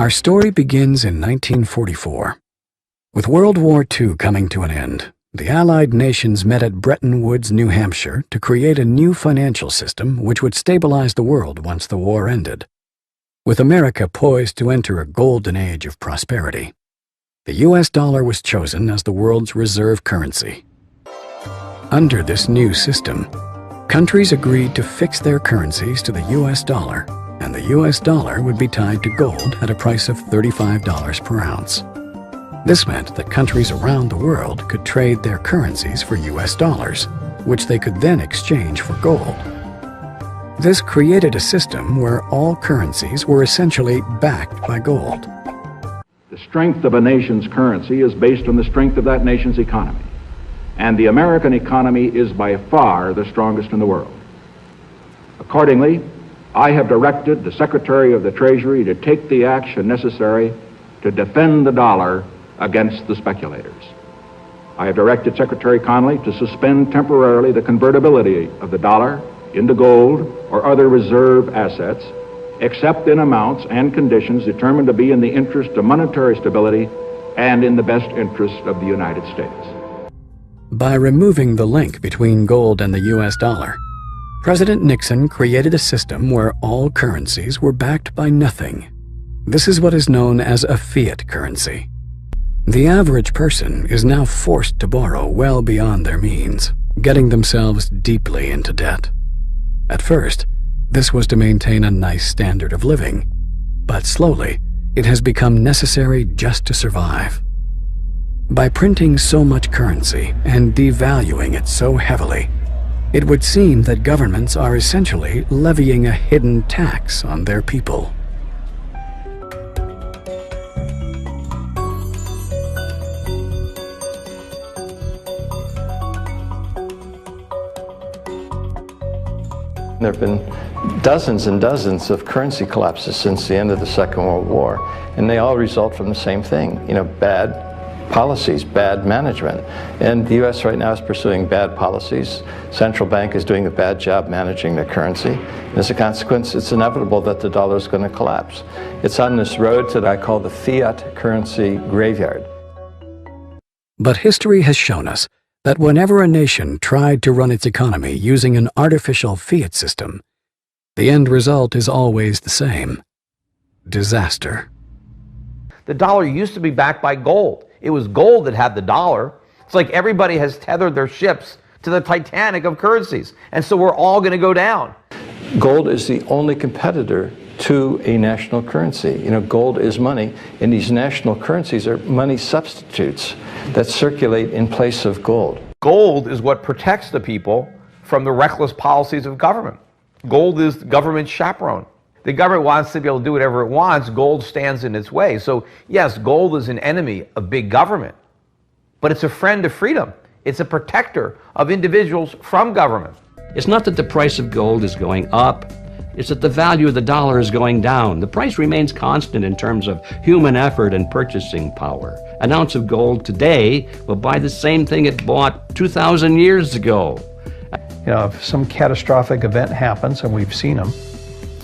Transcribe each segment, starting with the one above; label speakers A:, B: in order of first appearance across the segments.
A: Our story begins in 1944. With World War II coming to an end, the Allied nations met at Bretton Woods, New Hampshire, to create a new financial system which would stabilize the world once the war ended. With America poised to enter a golden age of prosperity, the U.S. dollar was chosen as the world's reserve currency. Under this new system, countries agreed to fix their currencies to the U.S. dollar, and the U.S. dollar would be tied to gold at a price of $35 per ounce. This meant that countries around the world could trade their currencies for U.S. dollars, which they could then exchange for gold. This created a system where all currencies were essentially backed by gold.
B: The strength of a nation's currency is based on the strength of that nation's economy. And the American economy is by far the strongest in the world. Accordingly, I have directed the Secretary of the Treasury to take the action necessary to defend the dollar against the speculators. I have directed Secretary Connally to suspend temporarily the convertibility of the dollar into gold or other reserve assets, except in amounts and conditions determined to be in the interest of monetary stability and in the best interest of the United States.
A: By removing the link between gold and the U.S. dollar, President Nixon created a system where all currencies were backed by nothing. This is what is known as a fiat currency. The average person is now forced to borrow well beyond their means, getting themselves deeply into debt. At first, this was to maintain a nice standard of living, but slowly, it has become necessary just to survive. By printing so much currency and devaluing it so heavily, it would seem that governments are essentially levying a hidden tax on their people.
C: There have been dozens and dozens of currency collapses since the end of the Second World War, and they all result from the same thing, bad policies, bad management. And the U.S. right now is pursuing bad policies. Central bank is doing a bad job managing their currency. And as a consequence, it's inevitable that the dollar is going to collapse. It's on this road that I call the fiat currency graveyard.
A: But history has shown us that whenever a nation tried to run its economy using an artificial fiat system, the end result is always the same: disaster.
D: The dollar used to be backed by gold. It was gold that had the dollar. It's like everybody has tethered their ships to the Titanic of currencies, and so we're all going to go down.
C: Gold is the only competitor to a national currency. Gold is money, and these national currencies are money substitutes that circulate in place of gold.
D: Gold is what protects the people from the reckless policies of government. Gold is government chaperone. The government wants to be able to do whatever it wants. Gold stands in its way. So yes, gold is an enemy of big government, but it's a friend of freedom. It's a protector of individuals from government.
E: It's not that the price of gold is going up, it's that the value of the dollar is going down. The price remains constant in terms of human effort and purchasing power. An ounce of gold today will buy the same thing it bought 2,000 years ago.
F: If some catastrophic event happens, and we've seen them,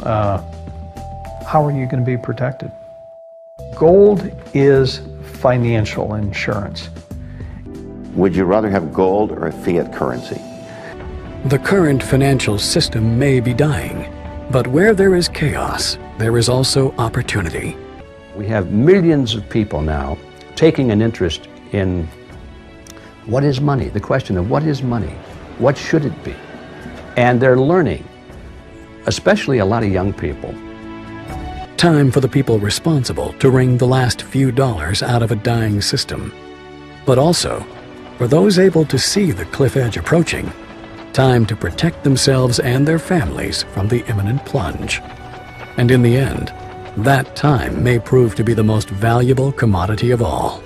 F: how are you going to be protected? Gold is financial insurance.
G: Would you rather have gold or a fiat currency?
A: The current financial system may be dying, but where there is chaos, there is also opportunity.
E: We have millions of people now taking an interest in what is money, the question of what is money, what should it be? And they're learning, especially a lot of young people.
A: Time for the people responsible to wring the last few dollars out of a dying system. But also, for those able to see the cliff edge approaching, time to protect themselves and their families from the imminent plunge. And in the end, that time may prove to be the most valuable commodity of all.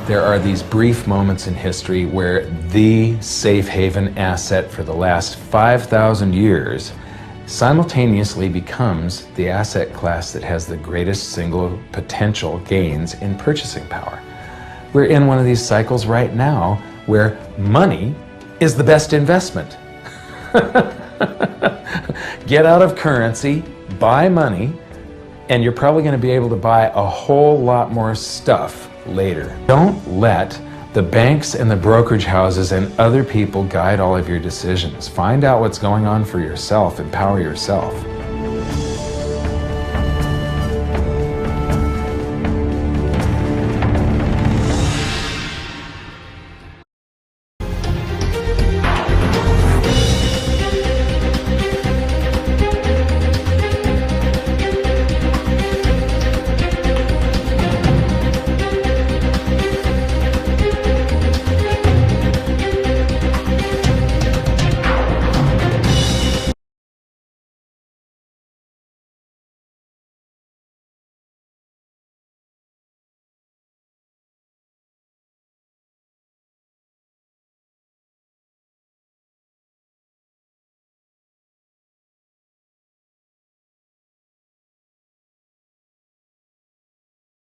H: There are these brief moments in history where the safe haven asset for the last 5,000 years simultaneously becomes the asset class that has the greatest single potential gains in purchasing power. We're in one of these cycles right now where money is the best investment. Get out of currency, buy money, and you're probably going to be able to buy a whole lot more stuff later. Don't let the banks and the brokerage houses and other people guide all of your decisions. Find out what's going on for yourself. Empower yourself.